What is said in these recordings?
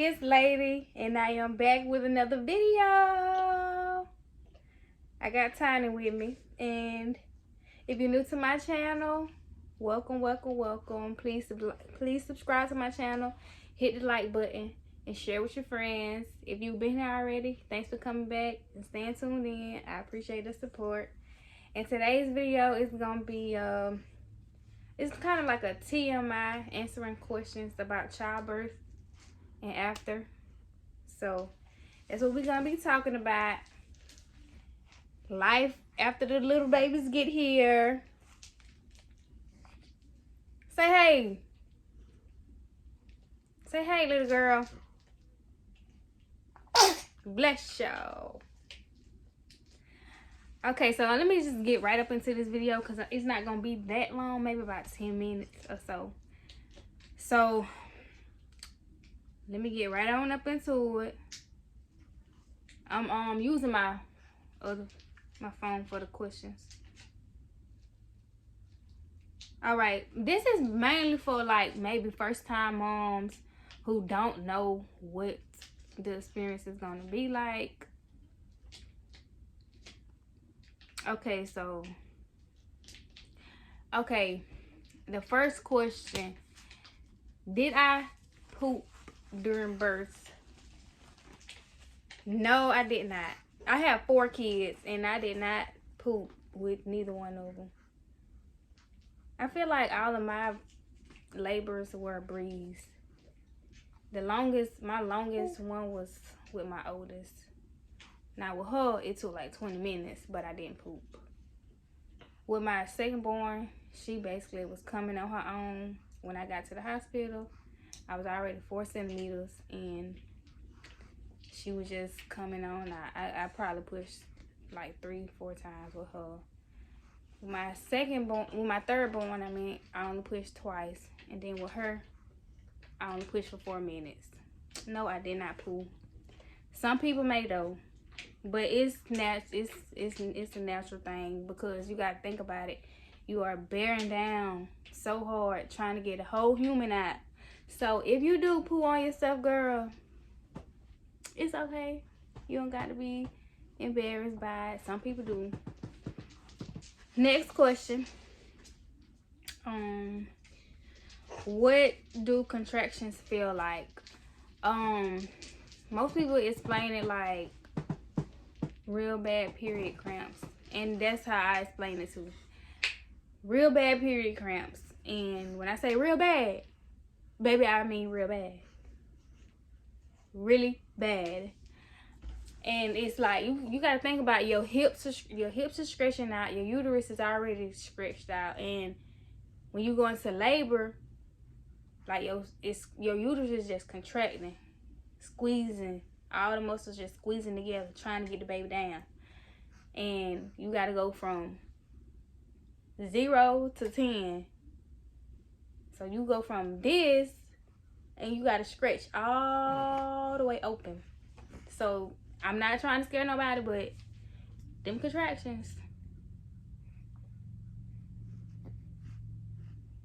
it's Lady, and I am back with another video. I got Tiny with me, and if you're new to my channel, welcome. Please subscribe to my channel, hit the like button, and share with your friends. If you've been here already, thanks for coming back and staying tuned in. I appreciate the support. And today's video is gonna be it's kind of like a TMI, answering questions about childbirth and after. So that's what we're gonna be talking about. Life after the little babies get here. Say hey. Say hey, little girl. Bless y'all. Okay, so let me just get right up into this video because it's not gonna be that long, maybe about 10 minutes or so. So let me get right on up into it. I'm using my phone for the questions. All right, this is mainly for like maybe first time moms who don't know what the experience is gonna be like. Okay, so the first question: did I poop during birth? No, I did not. I have 4 kids, and I did not poop with neither one of them. I feel like all of my labors were a breeze. My longest one was with my oldest. Now with her, it took like 20 minutes, but I didn't poop. With my second born, she basically was coming on her own. When I got to the hospital, I was already 4 centimeters, and she was just coming on. I probably pushed like 3-4 times with her. With my third born, I only pushed twice, and then with her, I only pushed for 4 minutes. No, I did not poo. Some people may though, but it's a natural thing because you gotta think about it. You are bearing down so hard trying to get a whole human out. So if you do poo on yourself, girl, it's okay. You don't got to be embarrassed by it. Some people do. Next question. What do contractions feel like? Most people explain it like real bad period cramps, and that's how I explain it too. Real bad period cramps, and when I say real bad, baby, I mean real bad. Really bad. And it's like you gotta think about your hips are stretching out, your uterus is already stretched out, and when you go into labor, like your uterus is just contracting, squeezing, all the muscles just squeezing together, trying to get the baby down. And you gotta go from 0 to 10. So you go from this, and you gotta stretch all the way open. So I'm not trying to scare nobody, but them contractions,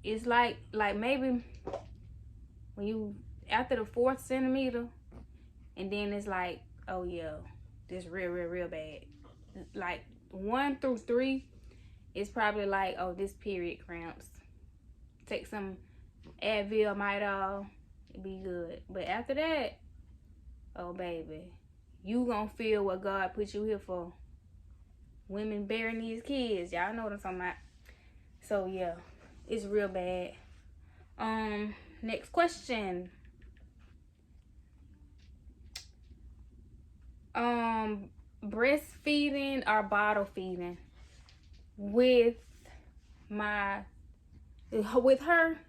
it's like maybe when you after the 4th centimeter, and then it's like, oh yeah, this real bad. Like 1 through 3 is probably like, oh, this period cramps. Take some Advil, Midol, it'd be good. But after that, oh baby, you gonna feel what God put you here for. Women bearing these kids, y'all know what I'm talking about. So yeah, it's real bad. Next question. Breastfeeding or bottle feeding? With her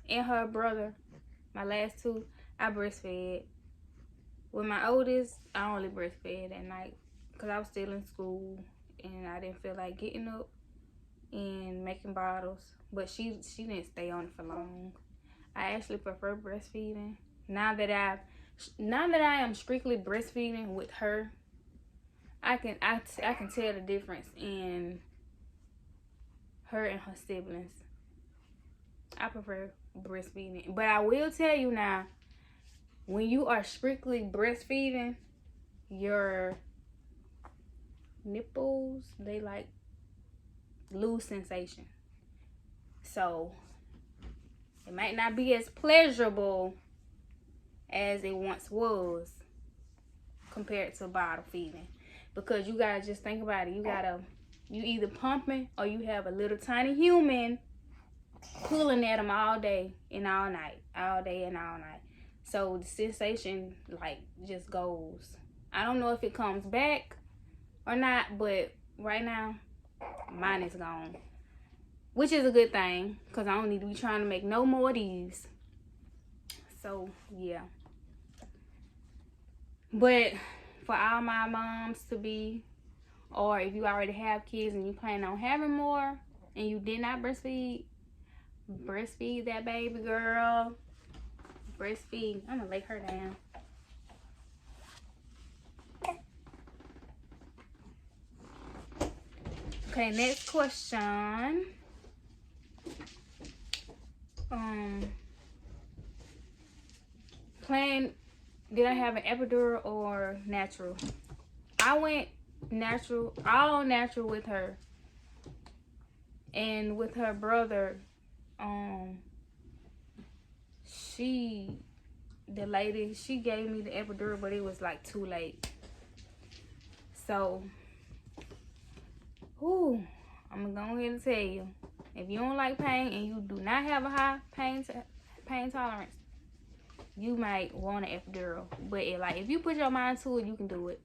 and her brother, my last 2, I breastfed. With my oldest, I only breastfed at night because I was still in school and I didn't feel like getting up and making bottles. But she didn't stay on it for long. I actually prefer breastfeeding. Now that I am strictly breastfeeding with her, I can tell the difference in her and her siblings. I prefer breastfeeding. But I will tell you now, when you are strictly breastfeeding, your nipples, they like lose sensation. So it might not be as pleasurable as it once was compared to bottle feeding. Because you gotta just think about it. You either pumping or you have a little tiny human pulling at them all day and all night. All day and all night. So the sensation like just goes. I don't know if it comes back or not, but right now mine is gone. Which is a good thing, because I don't need to be trying to make no more of these. So yeah. But for all my moms to be, or if you already have kids and you plan on having more and you did not breastfeed that baby girl. Breastfeed. I'm gonna lay her down. Okay, next question. Did I have an epidural or natural? I went natural, all natural with her. And with her brother, the lady, she gave me the epidural, but it was like too late. So, I'm gonna go ahead and tell you, if you don't like pain and you do not have a high pain tolerance, you might want an epidural. But if you put your mind to it, you can do it.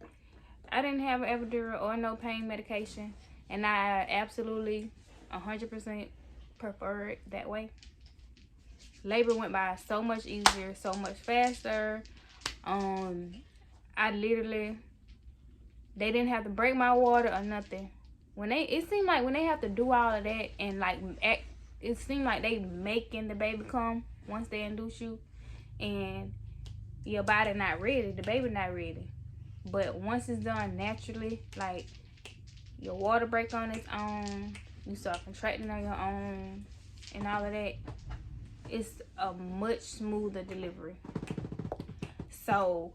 I didn't have an epidural or no pain medication, and I absolutely 100% prefer it that way. Labor went by so much easier, so much faster. They didn't have to break my water or nothing. It seemed like when they have to do all of that and it seemed like they making the baby come once they induce you, and your body not ready, the baby not ready. But once it's done naturally, like your water break on its own, you start contracting on your own, and all of that, it's a much smoother delivery. So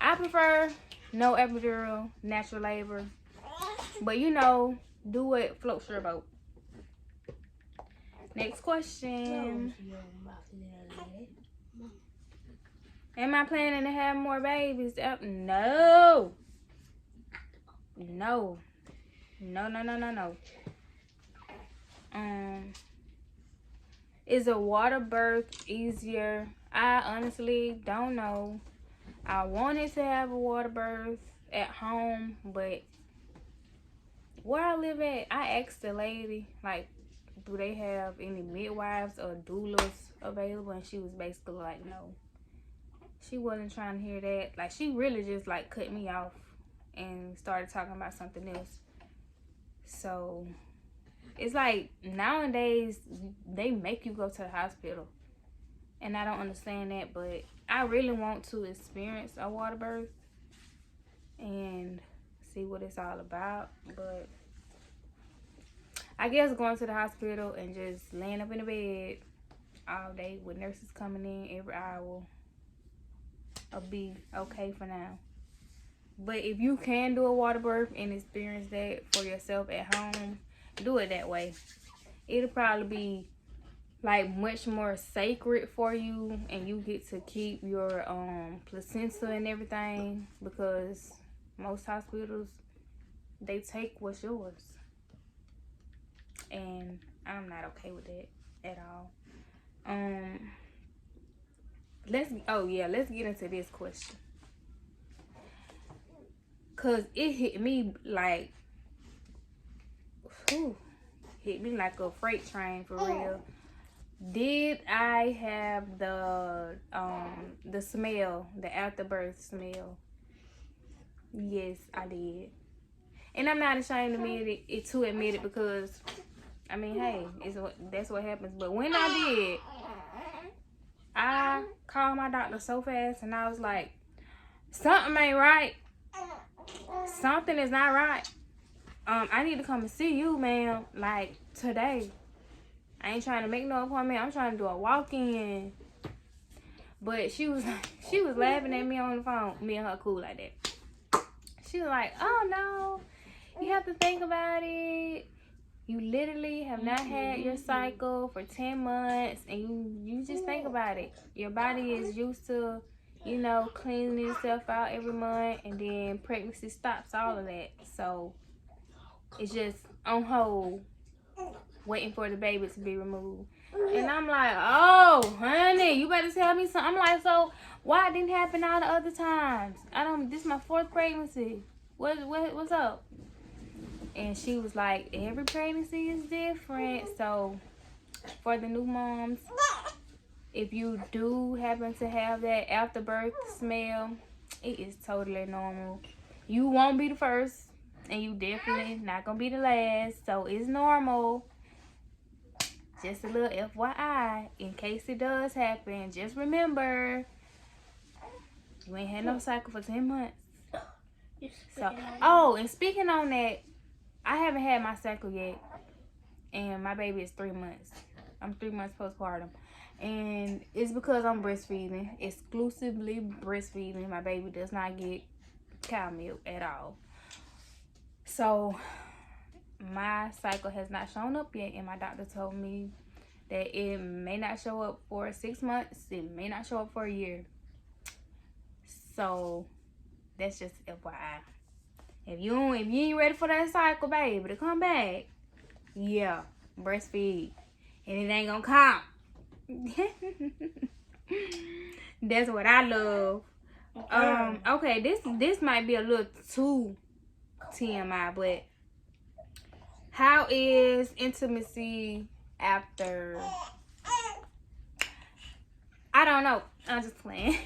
I prefer no epidural, natural labor. But do what floats your boat. Next question. Am I planning to have more babies? No. No. Is a water birth easier? I honestly don't know. I wanted to have a water birth at home, but where I live at, I asked the lady, do they have any midwives or doulas available? And she was basically like, no. She wasn't trying to hear that. She really just, cut me off and started talking about something else. So, it's nowadays, they make you go to the hospital. And I don't understand that, but I really want to experience a water birth and see what it's all about. But I guess going to the hospital and just laying up in the bed all day with nurses coming in every hour will be okay for now. But if you can do a water birth and experience that for yourself at home, do it that way. It'll probably be much more sacred for you, and you get to keep your placenta and everything, because most hospitals, they take what's yours, and I'm not okay with that at all. Let's get into this question, cause it hit me like a freight train for real. Did I have the smell, the afterbirth smell? Yes, I did. And I'm not ashamed to admit it because, hey, that's what happens. But when I did, I called my doctor so fast, and I was like, something ain't right. Something is not right. I need to come and see you, ma'am, today. I ain't trying to make no appointment. I'm trying to do a walk-in. But she was laughing at me on the phone. Me and her cool like that. She was like, oh no, you have to think about it. You literally have not had your cycle for 10 months, and you just think about it. Your body is used to, you know, cleaning itself out every month, and then pregnancy stops all of that. So it's just on hold, waiting for the baby to be removed. And I'm like, oh, honey, you better tell me something. I'm like, so why it didn't happen all the other times? This is my 4th pregnancy. What's up? And she was like, every pregnancy is different. So for the new moms, if you do happen to have that afterbirth smell, it is totally normal. You won't be the first, and you definitely not gonna be the last. So it's normal. Just a little FYI, in case it does happen, just remember, you ain't had no cycle for 10 months. So, oh, and speaking on that, I haven't had my cycle yet, and my baby is 3 months. I'm 3 months postpartum, and it's because I'm breastfeeding, exclusively breastfeeding. My baby does not get cow milk at all. So my cycle has not shown up yet, and my doctor told me that it may not show up for 6 months. It may not show up for a year. So that's just FYI. If you ain't ready for that cycle, baby, to come back, yeah, breastfeed, and it ain't gonna come. That's what I love. Okay, this might be a little too TMI, but how is intimacy after? I don't know. I'm just playing.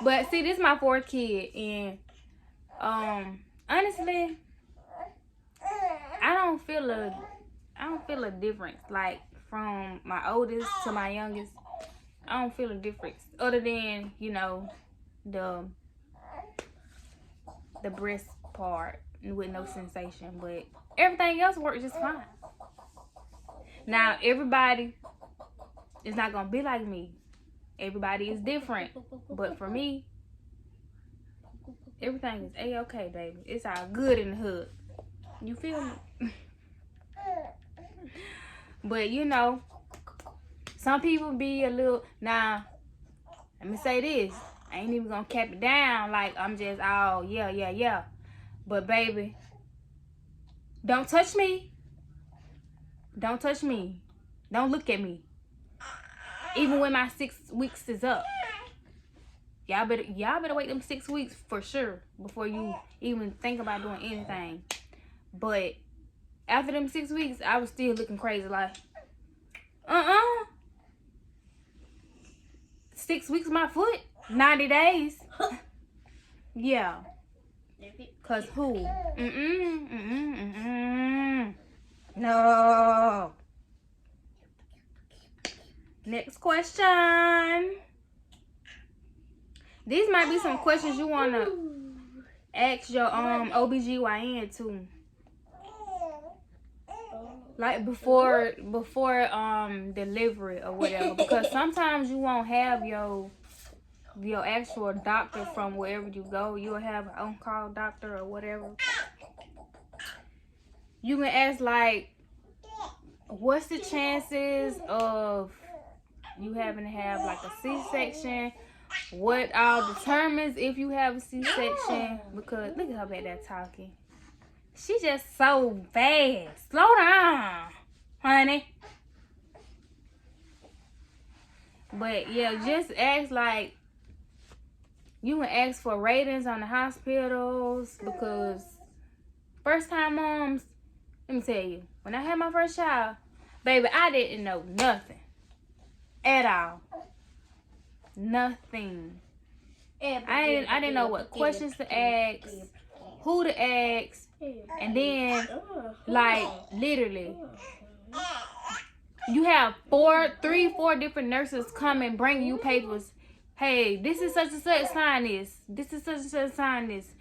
But see, this is my 4th kid, and honestly, I don't feel a difference, like from my oldest to my youngest. I don't feel a difference other than, you know, the breast part with no sensation, but everything else works just fine. Now, everybody is not gonna be like me. Everybody is different, but for me, everything is A-okay, baby. It's all good in the hood. You feel me? But you know, some people be a little. Now, let me say this. I ain't even gonna cap it down like I'm just all yeah. But baby, don't touch me. Don't touch me. Don't look at me. Even when my 6 weeks is up. Y'all better wait them 6 weeks for sure before you even think about doing anything. But after them 6 weeks, I was still looking crazy like 6 weeks my foot, 90 days. Yeah. Cause who? No. Next question. These might be some questions you wanna ask your OBGYN too. Like before delivery or whatever, because sometimes you won't have your actual doctor from wherever you go. You'll have an on-call doctor or whatever. You can ask like, what's the chances of you having to have like a C-section? What all determines if you have a C-section? Because look at her back there talking. She just so fast. Slow down, honey. But yeah, just ask like, you can ask for ratings on the hospitals, because first time moms, let me tell you, when I had my first child, baby, I didn't know nothing at all. Nothing. I didn't know what questions to ask, who to ask, and then like literally you have 4 different nurses come and bring you papers. Hey, this is such and such, sign this. This is such and such, sign this.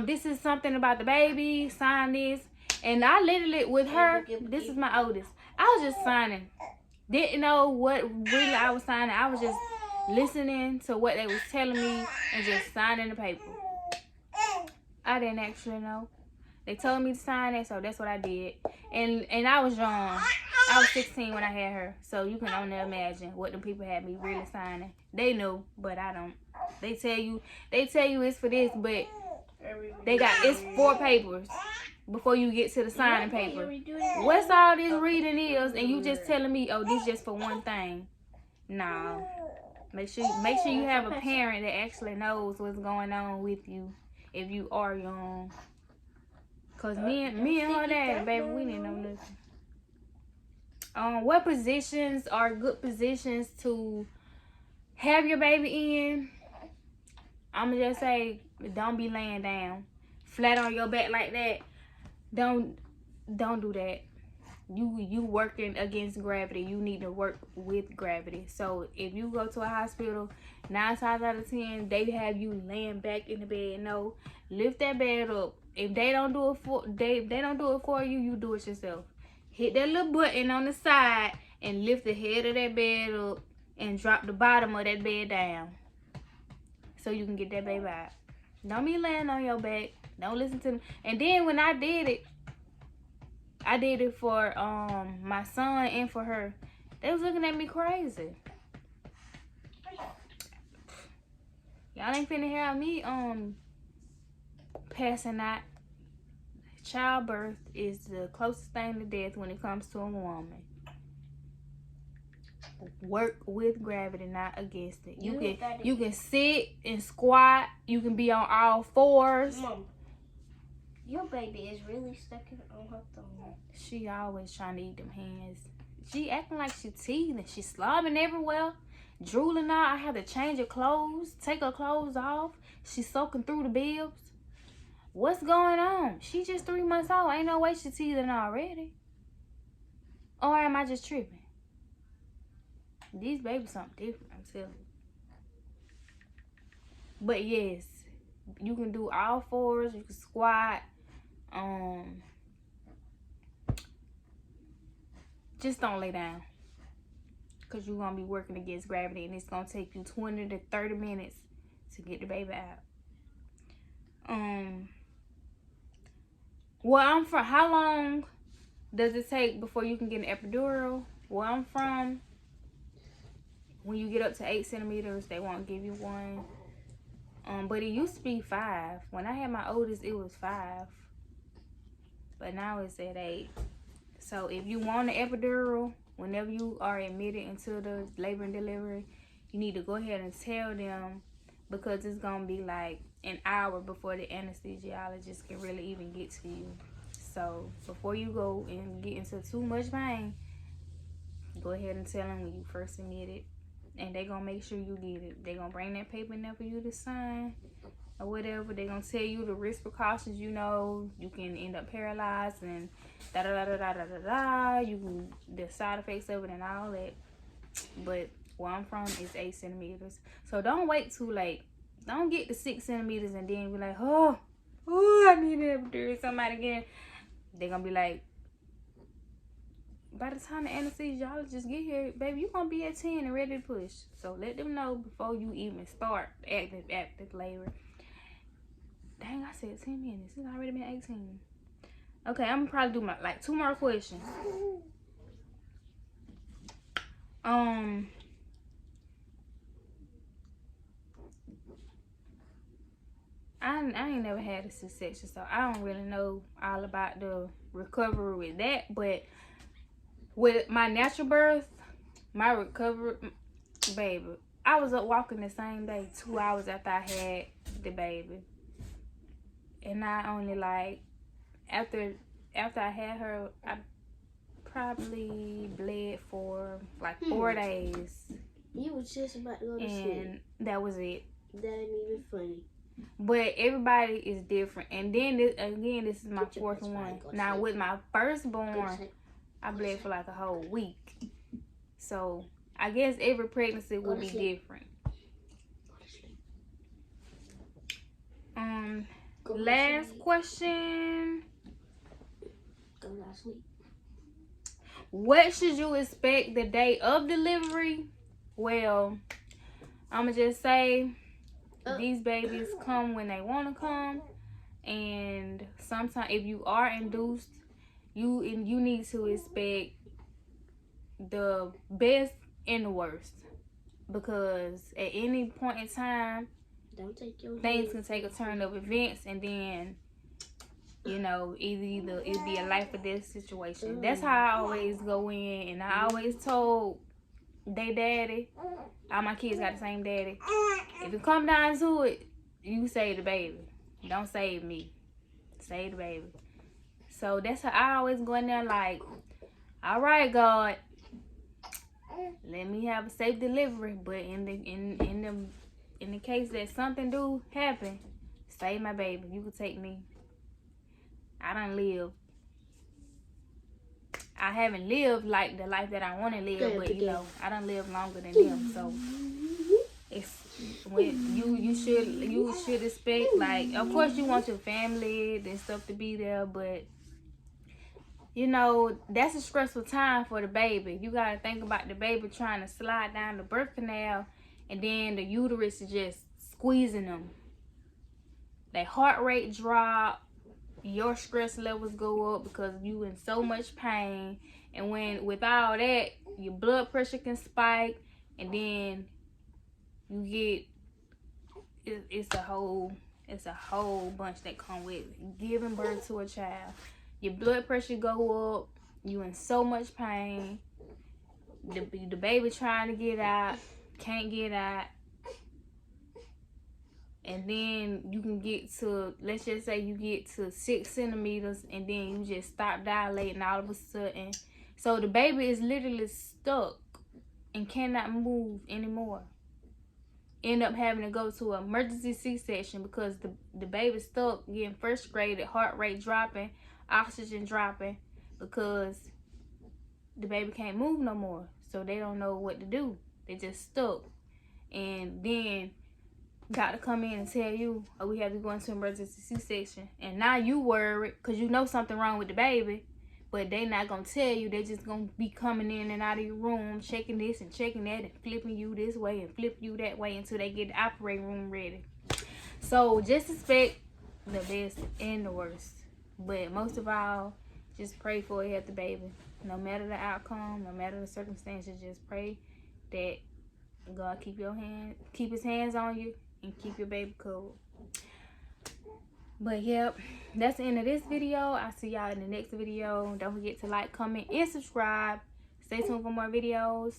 This is something about the baby, sign this. And I literally, with her, this is my oldest, I was just signing Didn't know what really I was signing. I was just listening to what they was telling me and just signing the paper. I didn't actually know. They told me to sign it, so that's what I did. And I was young. I was 16 when I had her, so you can only imagine what the people had me really signing. They knew, but I don't. They tell you it's for this, but it's 4 papers before you get to the signing paper. What's all this reading is, and you just telling me, oh, this just for one thing? No. Make sure you have a parent that actually knows what's going on with you if you are young. Cause me and her dad, baby, we didn't know nothing. What positions are good positions to have your baby in? I'ma just say, don't be laying down flat on your back like that. Don't do that. You working against gravity. You need to work with gravity. So if you go to a hospital, 9 times out of 10 they have you laying back in the bed. No, lift that bed up. If they don't do it for you, you do it yourself. Hit that little button on the side and lift the head of that bed up and drop the bottom of that bed down so you can get that baby out. Don't be laying on your back. Don't listen to me. And then when I did it for my son and for her. They was looking at me crazy. Y'all ain't finna have me passing out. Childbirth is the closest thing to death when it comes to a woman. Work with gravity, not against it. You can sit and squat. You can be on all 4s. Mom, your baby is really stuck on her thumb. She always trying to eat them hands. She acting like she teething. She slobbing everywhere. Drooling out. I had to change her clothes. Take her clothes off. She's soaking through the bibs. What's going on? She just 3 months old. Ain't no way she teething already. Or am I just tripping? These babies something different, I'm telling you. But yes, you can do all 4s. You can squat. Just don't lay down. Because you're going to be working against gravity. And it's going to take you 20 to 30 minutes to get the baby out. Where I'm from, how long does it take before you can get an epidural? Where I'm from, when you get up to 8 centimeters, they won't give you one. But it used to be 5. When I had my oldest, it was 5. But now it's at 8. So if you want an epidural, whenever you are admitted into the labor and delivery, you need to go ahead and tell them, because it's going to be like an hour before the anesthesiologist can really even get to you. So before you go and get into too much pain, go ahead and tell them when you first admitted, and they're going to make sure you get it. They're going to bring that paper in there for you to sign or whatever. They're going to tell you the risk precautions. You know, you can end up paralyzed and da-da-da-da-da-da-da. The side effects of it and all that. But where I'm from is 8 centimeters. So don't wait too late. Don't get to 6 centimeters and then be like, oh, I need an epidural. Somebody again. They're going to be like, by the time the anesthesiologist get here, baby, you're going to be at 10 and ready to push. So let them know before you even start active labor. Dang, I said 10 minutes. It's already been 18. Okay, I'm going to probably do 2 more questions. I ain't never had a C-section, so I don't really know all about the recovery with that. But with my natural birth, my recovery, baby, I was up walking the same day 2 hours after I had the baby. And I only after I had her, I probably bled for 4 days. You was just about to go to sleep. And that was it. That ain't even funny. But everybody is different. And then this is my 4th one. Now with my firstborn, I bled for a whole week. So I guess every pregnancy would be different. Last question. Go to sleep. What should you expect the day of delivery? Well, I'ma just say these babies come when they want to come, and sometimes if you are induced, you need to expect the best and the worst, because at any point in time, things can take a turn of events, and then either it'd be a life or death situation. That's how I always go in, and I always told they daddy, all my kids got the same daddy, if it come down to it, you save the baby, don't save me, save the baby. So that's how I always go in there, like, all right, God, let me have a safe delivery, but in the case that something do happen, save my baby. You can take me. I done lived. I haven't lived like the life that I want to live, but I done lived longer than them. So it's when you should expect, like, of course you want your family and stuff to be there, but that's a stressful time for the baby. You gotta think about the baby trying to slide down the birth canal, and then the uterus is just squeezing them. Their heart rate drop, your stress levels go up because you in so much pain, and with all that, your blood pressure can spike, and then you get it's a whole bunch that come with giving birth to a child. Your blood pressure go up, you in so much pain, the baby trying to get out, can't get out. And then you can get to, let's just say you get to 6 centimeters, and then you just stop dilating all of a sudden. So the baby is literally stuck and cannot move anymore. End up having to go to an emergency C-section because the baby's stuck, getting frustrated, heart rate dropping, oxygen dropping, because the baby can't move no more. So they don't know what to do. They just stuck. And then doctor come in and tell you, oh, we have to go into emergency C-section. And now you worried because you know something wrong with the baby, but they not going to tell you. They just going to be coming in and out of your room, checking this and checking that, and flipping you this way and flipping you that way until they get the operating room ready. So just expect the best and the worst. But most of all, just pray for a healthy baby. No matter the outcome, no matter the circumstances, just pray that God keep his hands on you and keep your baby cool. But yep, that's the end of this video. I'll see y'all in the next video. Don't forget to like, comment, and subscribe. Stay tuned for more videos.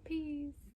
Peace.